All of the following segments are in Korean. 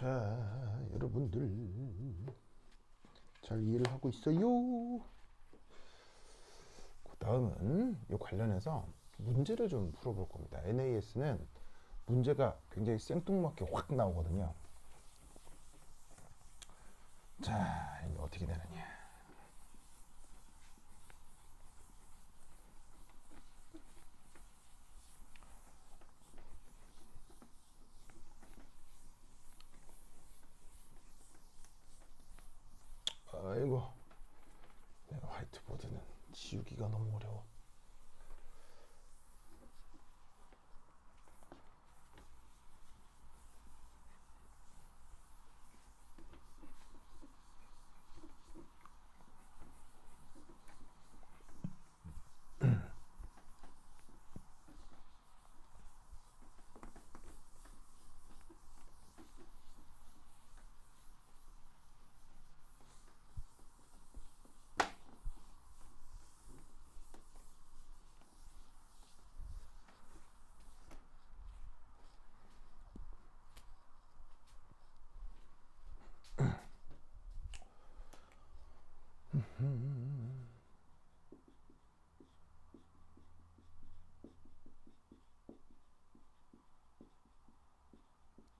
자, 여러분들 잘 이해를 하고 있어요? 그 다음은 이 관련해서 문제를 좀 풀어볼 겁니다. NAS는 문제가 굉장히 생뚱맞게 확 나오거든요. 자, 이게 어떻게 되느냐. 아이고, 내 화이트보드는 지우기가 너무 어려워.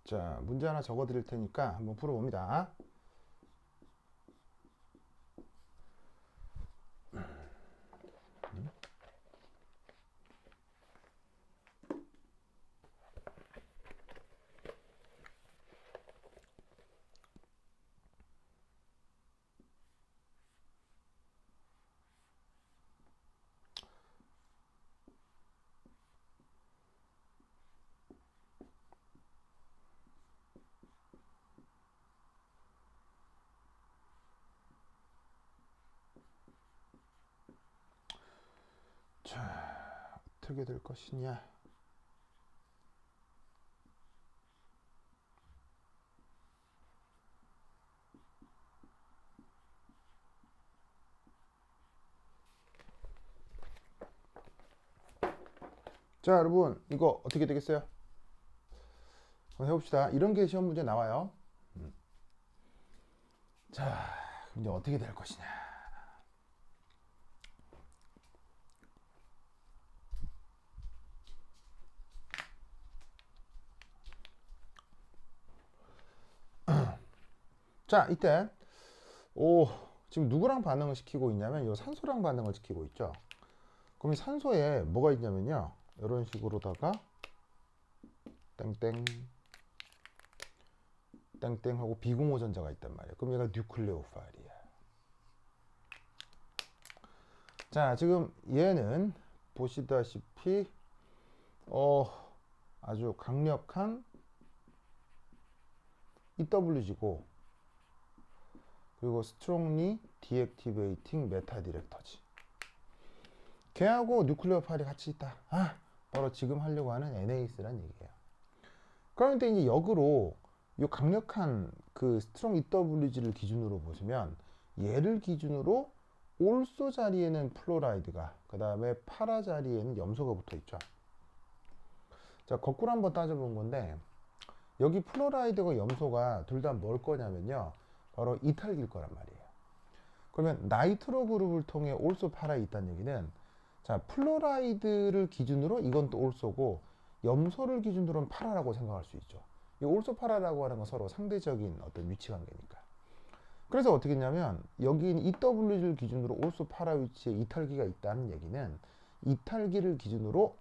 자, 문제 하나 적어 드릴 테니까 한번 풀어봅니다. 자, 어떻게 될 것이냐. 자, 여러분 이거 어떻게 되겠어요? 한번 해봅시다. 이런 게 시험 문제 나와요. 자, 이제 어떻게 될 것이냐. 자, 이때 지금 누구랑 반응을 시키고 있냐면 이 산소랑 반응을 시키고 있죠. 그럼 이 산소에 뭐가 있냐면요, 이런 식으로다가 땡땡 땡땡 하고 비공호전자가 있단 말이에요. 그럼 얘가 뉴클레오파일이야. 자, 지금 얘는 보시다시피 아주 강력한 EWG고, 그리고 strongly deactivating meta director지. 걔하고 뉴클레오 파일이 같이 있다. 바로 지금 하려고 하는 NAS란 얘기예요. 그런데 이제 역으로 이 강력한 그 스트롱 EWG를 기준으로 보시면, 얘를 기준으로 올소 자리에는 플로라이드가, 그 다음에 파라 자리에는 염소가 붙어 있죠. 자, 거꾸로 한번 따져본 건데, 여기 플로라이드와 염소가 둘 다 뭘 거냐면요, 바로 이탈기일 거란 말이에요. 그러면 나이트로 그룹을 통해 올소 파라에 있다는 얘기는, 자, 플로라이드를 기준으로 이건 또 올소고, 염소를 기준으로는 파라라고 생각할 수 있죠. 이 올소 파라라고 하는 건 서로 상대적인 어떤 위치 관계니까. 그래서 어떻게 했냐면 여기 EWG를 기준으로 올소 파라 위치에 이탈기가 있다는 얘기는 이탈기를 기준으로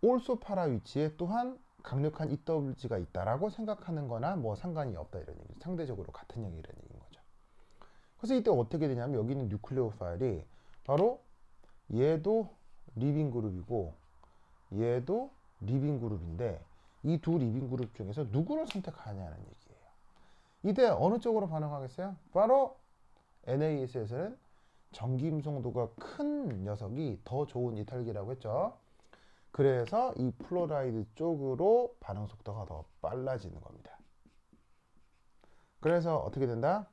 올소 파라 위치에 또한 강력한 EWG가 있다라고 생각하는 거나 뭐 상관이 없다 이런 얘기. 상대적으로 같은 얘기라는 얘기인 거죠. 그래서 이때 어떻게 되냐면 여기 있는 뉴클레오 파일이 바로 얘도 리빙 그룹이고 얘도 리빙 그룹인데 이 두 리빙 그룹 중에서 누구를 선택하냐는 얘기예요. 이때 어느 쪽으로 반응하겠어요? 바로 NAS에서는 전기임성도가 큰 녀석이 더 좋은 이탈기라고 했죠. 그래서 이 플로라이드 쪽으로 반응 속도가 더 빨라지는 겁니다. 그래서 어떻게 된다?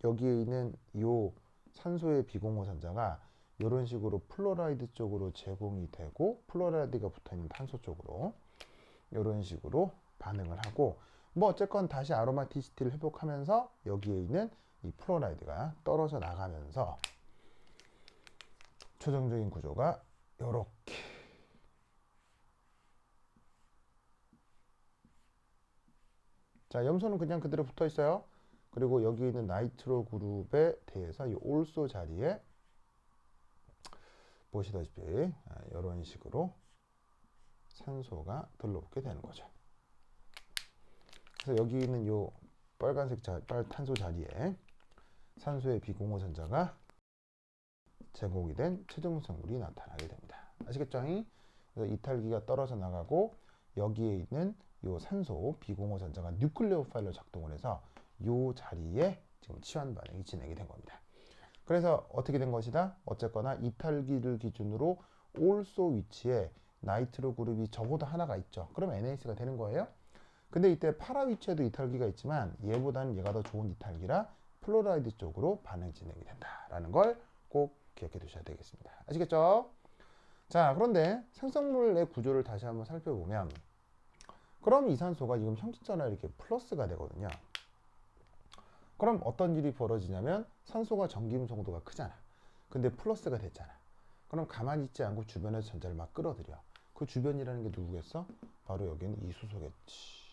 여기에 있는 이 산소의 비공허전자가 이런 식으로 플로라이드 쪽으로 제공이 되고 플로라이드가 붙어있는 탄소 쪽으로 이런 식으로 반응을 하고 뭐 어쨌건 다시 아로마티시티를 회복하면서 여기에 있는 이 플로라이드가 떨어져 나가면서 최종적인 구조가 이렇게 자 염소는 그냥 그대로 붙어 있어요. 그리고 여기 있는 나이트로 그룹에 대해서 이 올소 자리에 보시다시피 이런 식으로 산소가 들러붙게 되는 거죠. 그래서 여기 있는 이 빨간색 탄소 자리에 산소의 비공허전자가 제공이 된 최종성물이 나타나게 됩니다. 아시겠죠? 그래서 이탈기가 떨어져 나가고 여기에 있는 이 산소 비공허전자가 뉴클레오 파일로 작동을 해서 이 자리에 지금 치환 반응이 진행이 된 겁니다. 그래서 어떻게 된 것이다? 어쨌거나 이탈기를 기준으로 올소 위치에 나이트로 그룹이 적어도 하나가 있죠. 그럼 NAS가 되는 거예요. 근데 이때 파라 위치에도 이탈기가 있지만 얘보다는 얘가 더 좋은 이탈기라 플로라이드 쪽으로 반응 진행이 된다라는 걸 꼭 기억해 두셔야 되겠습니다. 아시겠죠? 자, 그런데 생성물의 구조를 다시 한번 살펴보면 그럼 이 산소가 지금 형질전화 이렇게 플러스가 되거든요. 그럼 어떤 일이 벌어지냐면 산소가 전기음성도가 크잖아. 근데 플러스가 됐잖아. 그럼 가만히 있지 않고 주변에서 전자를 막 끌어들여. 그 주변이라는 게 누구겠어? 바로 여기는 이 수소겠지.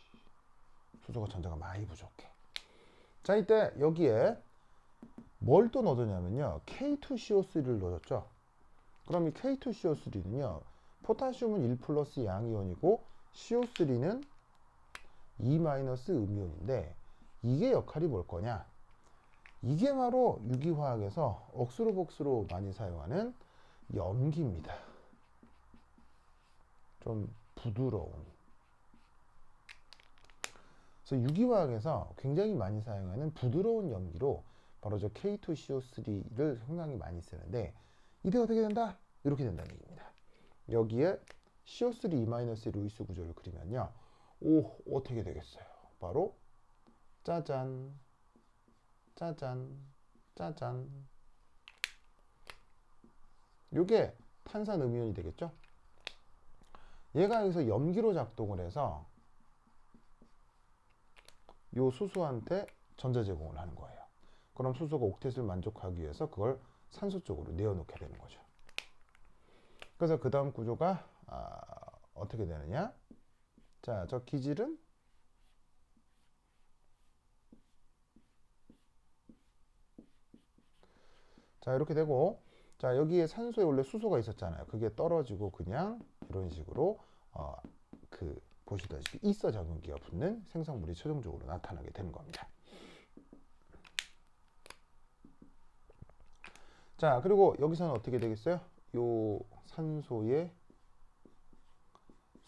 수소가 전자가 많이 부족해. 자, 이때 여기에 뭘 또 넣어줬냐면요. K2CO3를 넣어줬죠. 그럼 이 K2CO3는요. 포타슘은 1 플러스 양이온이고 CO3는 2 마이너스 음이온인데 이게 역할이 뭘 거냐? 이게 바로 유기화학에서 억수로 복수로 많이 사용하는 염기입니다. 좀 부드러운. 그래서 유기화학에서 굉장히 많이 사용하는 부드러운 염기로 바로 저 K2CO3를 상당히 많이 쓰는데 이때 어떻게 된다? 이렇게 된다는 얘기입니다. 여기에 CO3 2- 루이스 구조를 그리면요. 오, 어떻게 되겠어요? 바로 짜잔, 짜잔, 짜잔. 요게 탄산음이온이 되겠죠? 얘가 여기서 염기로 작동을 해서 요 수소한테 전자 제공을 하는 거예요. 그럼 수소가 옥텟을 만족하기 위해서 그걸 산소 쪽으로 내어놓게 되는 거죠. 그래서 그 다음 구조가 어떻게 되느냐? 자, 저 기질은 자 이렇게 되고 자 여기에 산소에 원래 수소가 있었잖아요. 그게 떨어지고 그냥 이런 식으로 보시다시피 이서 작용기가 붙는 생성물이 최종적으로 나타나게 되는 겁니다. 자 그리고 여기서는 어떻게 되겠어요? 요 산소에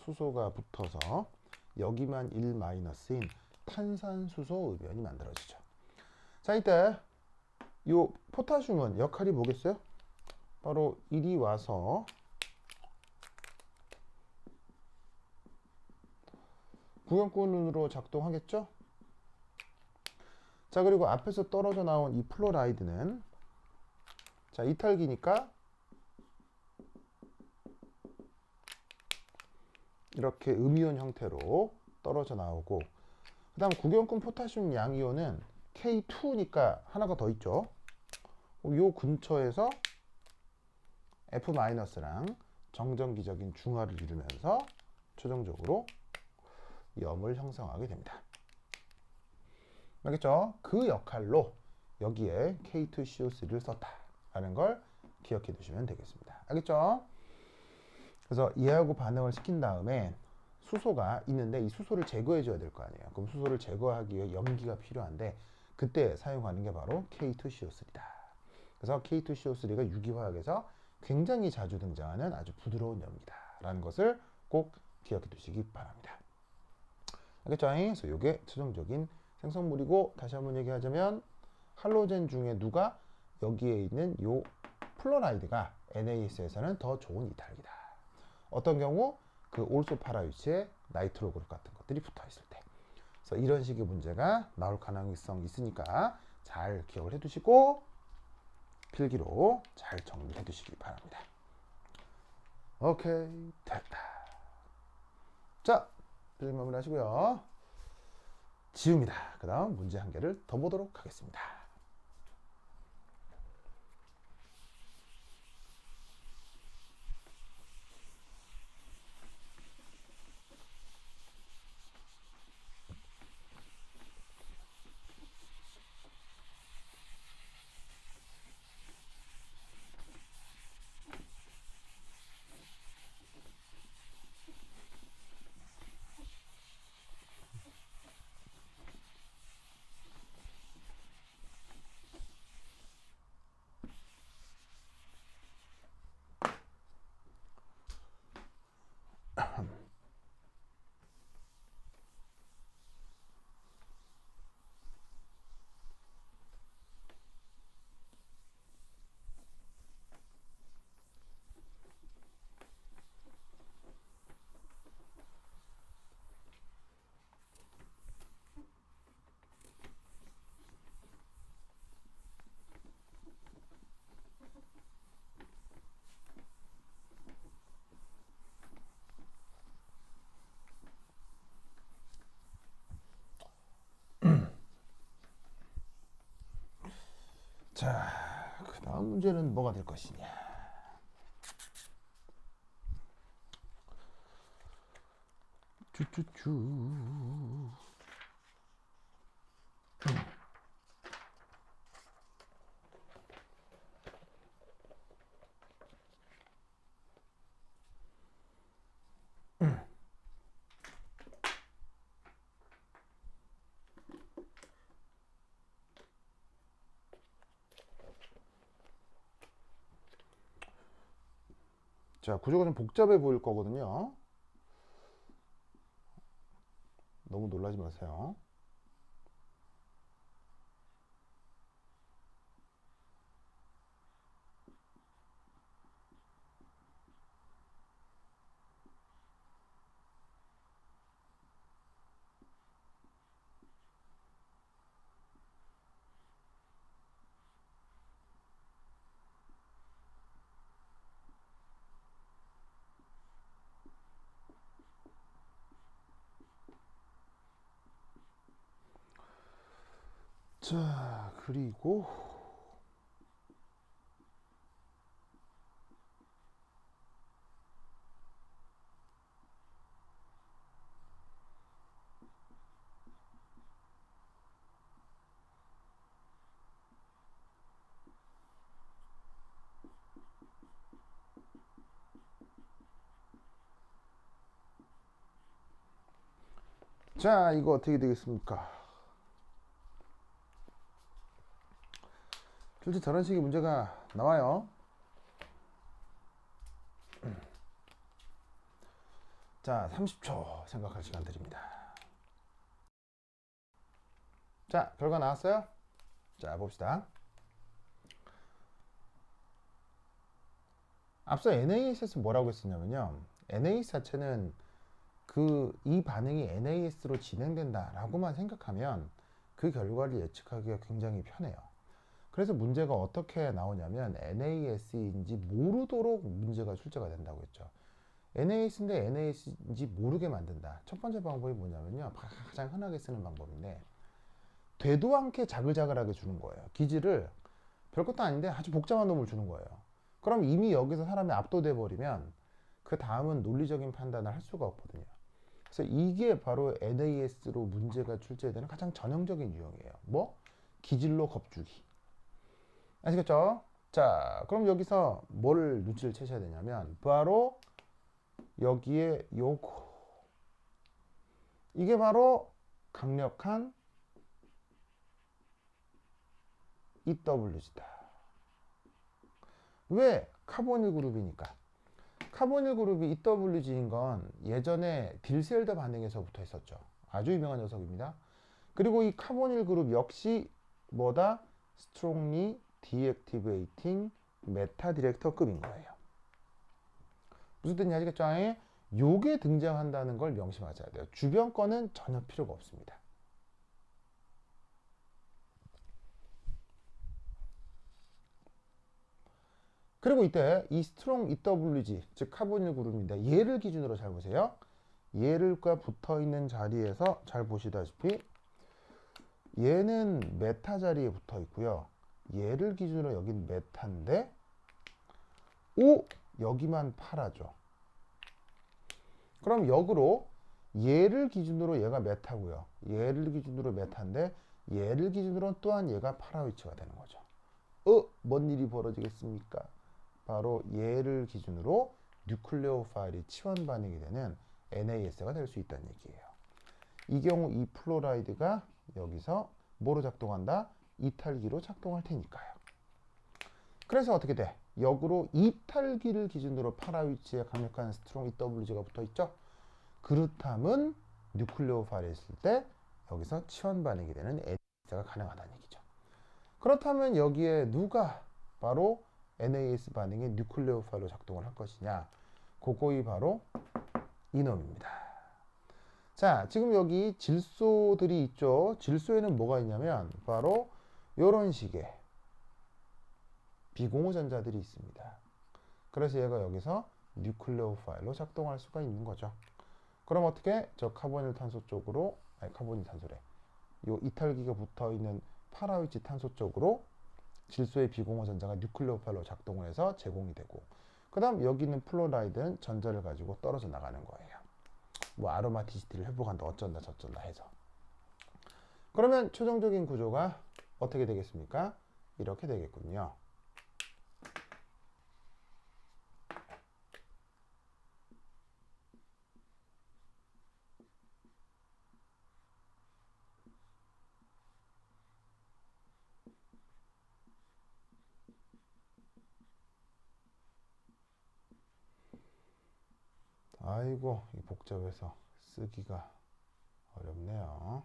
수소가 붙어서 여기만 1-인 탄산수소 음이온이 만들어지죠. 자 이때 요 포타슘은 역할이 뭐겠어요? 바로 이리 와서 구경꾼으로 작동하겠죠? 자 그리고 앞에서 떨어져 나온 이 플로라이드는 자 이탈기니까 이렇게 음이온 형태로 떨어져 나오고 그 다음 구경꾼 포타슘 양이온은 K2니까 하나가 더 있죠. 요 근처에서 F-랑 정전기적인 중화를 이루면서 최종적으로 염을 형성하게 됩니다. 알겠죠? 그 역할로 여기에 K2CO3를 썼다라는 걸 기억해 두시면 되겠습니다. 알겠죠? 그래서 얘하고 반응을 시킨 다음에 수소가 있는데 이 수소를 제거해 줘야 될 거 아니에요. 그럼 수소를 제거하기 위해 염기가 필요한데 그때 사용하는 게 바로 K2CO3다. 그래서 K2CO3가 유기화학에서 굉장히 자주 등장하는 아주 부드러운 염기다라는 것을 꼭 기억해 두시기 바랍니다. 알겠죠? 그래서 이게 최종적인 생성물이고, 다시 한번 얘기하자면 할로젠 중에 누가 여기에 있는 요 플로라이드가 NaS에서는 더 좋은 이탈기다. 어떤 경우 그 올소파라 위치에 나이트로 그룹 같은 것들이 붙어 있을 때. 그래서 이런 식의 문제가 나올 가능성이 있으니까 잘 기억을 해두시고 필기로 잘 정리해 두시기 바랍니다. 오케이, 됐다. 자, 필기 마무리 하시고요. 지웁니다. 그 다음 문제 한 개를 더 보도록 하겠습니다. 자, 그 다음 문제는 뭐가 될 것이냐. 쭈쭈쭈. 자, 구조가 좀 복잡해 보일 거거든요. 너무 놀라지 마세요. 자, 그리고 자, 이거 어떻게 되겠습니까? 실제 저런 식의 문제가 나와요. 자, 30초 생각할 시간 드립니다. 자, 결과 나왔어요? 자, 봅시다. 앞서 NAS에서 뭐라고 했었냐면요. NAS 자체는 이 반응이 NAS로 진행된다라고만 생각하면 그 결과를 예측하기가 굉장히 편해요. 그래서 문제가 어떻게 나오냐면 NAS인지 모르도록 문제가 출제가 된다고 했죠. NAS인데 NAS인지 모르게 만든다. 첫 번째 방법이 뭐냐면요. 가장 흔하게 쓰는 방법인데 되도 않게 자글자글하게 주는 거예요. 기지를 별것도 아닌데 아주 복잡한 놈을 주는 거예요. 그럼 이미 여기서 사람이 압도돼 버리면 그 다음은 논리적인 판단을 할 수가 없거든요. 그래서 이게 바로 NAS로 문제가 출제되는 가장 전형적인 유형이에요. 뭐? 기질로 겁주기. 아시겠죠? 자, 그럼 여기서 뭘 눈치를 채셔야 되냐면 바로 여기에 요거, 이게 바로 강력한 EWG다. 왜? 카보닐 그룹이니까. 카보닐 그룹이 EWG인 건 예전에 딜셀더 반응에서부터 했었죠. 아주 유명한 녀석입니다. 그리고 이 카보닐 그룹 역시 뭐다? strongly deactivating 메타 디렉터급인 거예요. 무슨 뜻인지 아시겠죠? 요게 등장한다는 걸 명심하셔야 돼요. 주변 거는 전혀 필요가 없습니다. 그리고 이때 이 스트롱 EWG, 즉 카보닐 그룹인데 얘를 기준으로 잘 보세요. 얘를과 붙어 있는 자리에서 잘 보시다시피 얘는 메타 자리에 붙어 있고요. 얘를 기준으로 여긴 메타인데 오! 여기만 파라죠. 그럼 역으로 얘를 기준으로 얘가 메타고요. 얘를 기준으로 메타인데 얘를 기준으로 또한 얘가 파라 위치가 되는 거죠. 뭔 일이 벌어지겠습니까? 바로 얘를 기준으로 뉴클레오 파일이 치환 반응이 되는 NAS가 될 수 있다는 얘기예요. 이 경우 이 플로라이드가 여기서 뭐로 작동한다? 이탈기로 작동할 테니까요. 그래서 어떻게 돼? 역으로 이탈기를 기준으로 파라 위치에 강력한 스트롱 EWG가 붙어 있죠. 그렇다면 뉴클레오 파일에 있을 때 여기서 치환 반응이 되는 NAS가 가능하다는 얘기죠. 그렇다면 여기에 누가 바로 NAS 반응의 뉴클레오 파일로 작동을 할 것이냐? 그거이 바로 이놈입니다. 자, 지금 여기 질소들이 있죠. 질소에는 뭐가 있냐면 바로 이런 식의 비공호 전자들이 있습니다. 그래서 얘가 여기서 뉴클레오 파일로 작동할 수가 있는 거죠. 그럼 어떻게? 저 카보닐 탄소 쪽으로, 아니 카보닐 탄소래. 요 이탈기가 붙어 있는 파라 위치 탄소 쪽으로 질소의 비공호 전자가 뉴클레오 파일로 작동을 해서 제공이 되고, 그 다음 여기 있는 플로라이드는 전자를 가지고 떨어져 나가는 거예요. 뭐 아로마티시티를 회복한다 어쩐다 저쩐다 해서. 그러면 최종적인 구조가 어떻게 되겠습니까? 이렇게 되겠군요. 아이고, 이 복잡해서 쓰기가 어렵네요.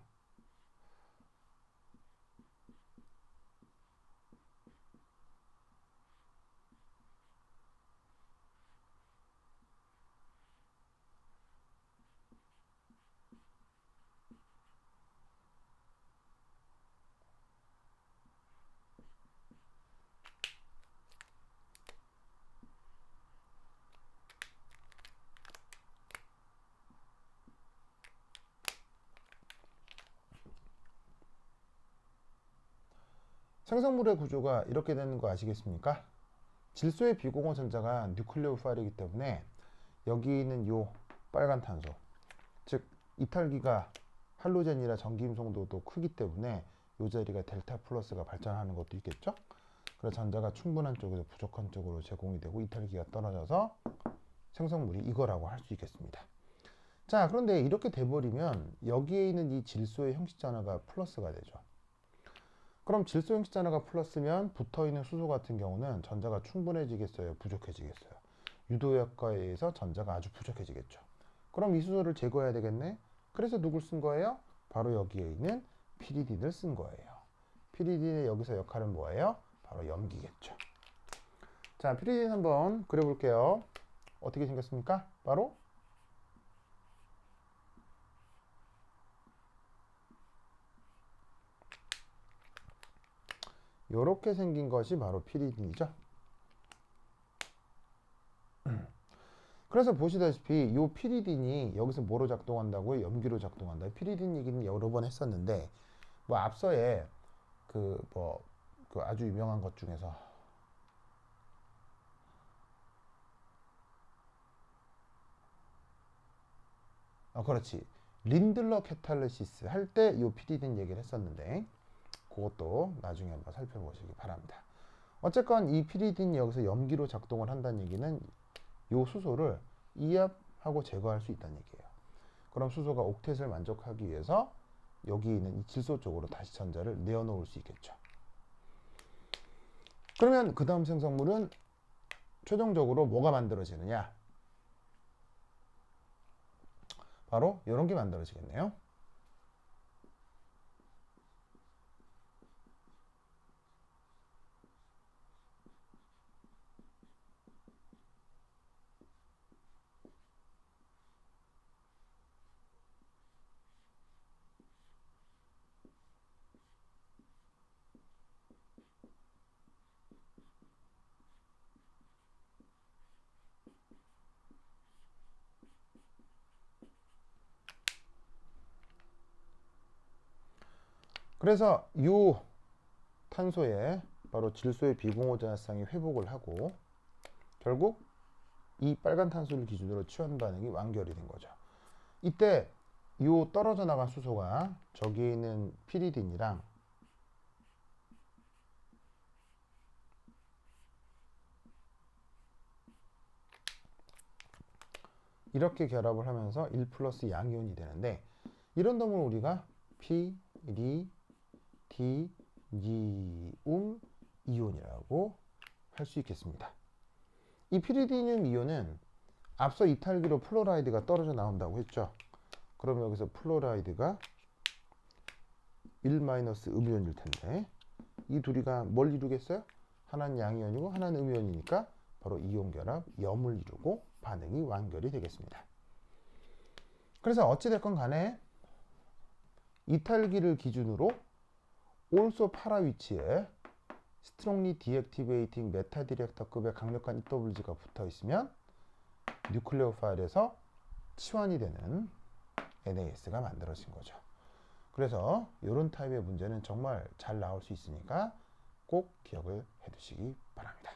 생성물의 구조가 이렇게 되는 거 아시겠습니까? 질소의 비공호 전자가 뉴클레오 파일이기 때문에 여기 있는 요 빨간 탄소, 즉 이탈기가 할로젠이라 전기임성도도 크기 때문에 요 자리가 델타 플러스가 발전하는 것도 있겠죠. 그래서 전자가 충분한 쪽에서 부족한 쪽으로 제공이 되고 이탈기가 떨어져서 생성물이 이거라고 할 수 있겠습니다. 자, 그런데 이렇게 돼버리면 여기에 있는 이 질소의 형식전화가 플러스가 되죠. 그럼 질소 형식전화가 플러스면 붙어있는 수소 같은 경우는 전자가 충분해지겠어요? 부족해지겠어요? 유도 효과에 의해서 전자가 아주 부족해지겠죠. 그럼 이 수소를 제거해야 되겠네? 그래서 누굴 쓴 거예요? 바로 여기에 있는 피리딘을 쓴 거예요. 피리딘의 여기서 역할은 뭐예요? 바로 염기겠죠. 자, 피리딘 한번 그려볼게요. 어떻게 생겼습니까? 바로 이렇게 생긴 것이 바로 피리딘이죠. 그래서 보시다시피 이 피리딘이 여기서 뭐로 작동한다고요? 염기로 작동한다. 피리딘 얘기는 여러 번 했었는데 뭐 앞서에 그 아주 유명한 것 중에서 그렇지. 린들러 캐탈리시스 할 때 이 피리딘 얘기를 했었는데 그것도 나중에 한번 살펴보시기 바랍니다. 어쨌건 이 피리딘이 여기서 염기로 작동을 한다는 얘기는 이 수소를 이압하고 제거할 수 있다는 얘기예요. 그럼 수소가 옥텟을 만족하기 위해서 여기 있는 이 질소 쪽으로 다시 전자를 내어놓을 수 있겠죠. 그러면 그 다음 생성물은 최종적으로 뭐가 만들어지느냐? 바로 이런 게 만들어지겠네요. 그래서 이 탄소에 바로 질소의 비공호전화성이 회복을 하고 결국 이 빨간 탄소를 기준으로 치환 반응이 완결이 된 거죠. 이때 이 떨어져 나간 수소가 저기 있는 피리딘이랑 이렇게 결합을 하면서 1 플러스 양이온이 되는데 이런 놈을 우리가 피리디움 이온이라고 할 수 있겠습니다. 이 피리디늄 이온은 앞서 이탈기로 플로라이드가 떨어져 나온다고 했죠. 그럼 여기서 플로라이드가 1- 음이온일 텐데 이 둘이가 뭘 이루겠어요? 하나는 양이온이고 하나는 음이온이니까 바로 이온 결합 염을 이루고 반응이 완결이 되겠습니다. 그래서 어찌됐건 간에 이탈기를 기준으로 also 파라 위치에 strongly deactivating 메타 디렉터급의 강력한 EWG가 붙어 있으면 뉴클레오 파일에서 치환이 되는 NAS가 만들어진 거죠. 그래서 이런 타입의 문제는 정말 잘 나올 수 있으니까 꼭 기억을 해 두시기 바랍니다.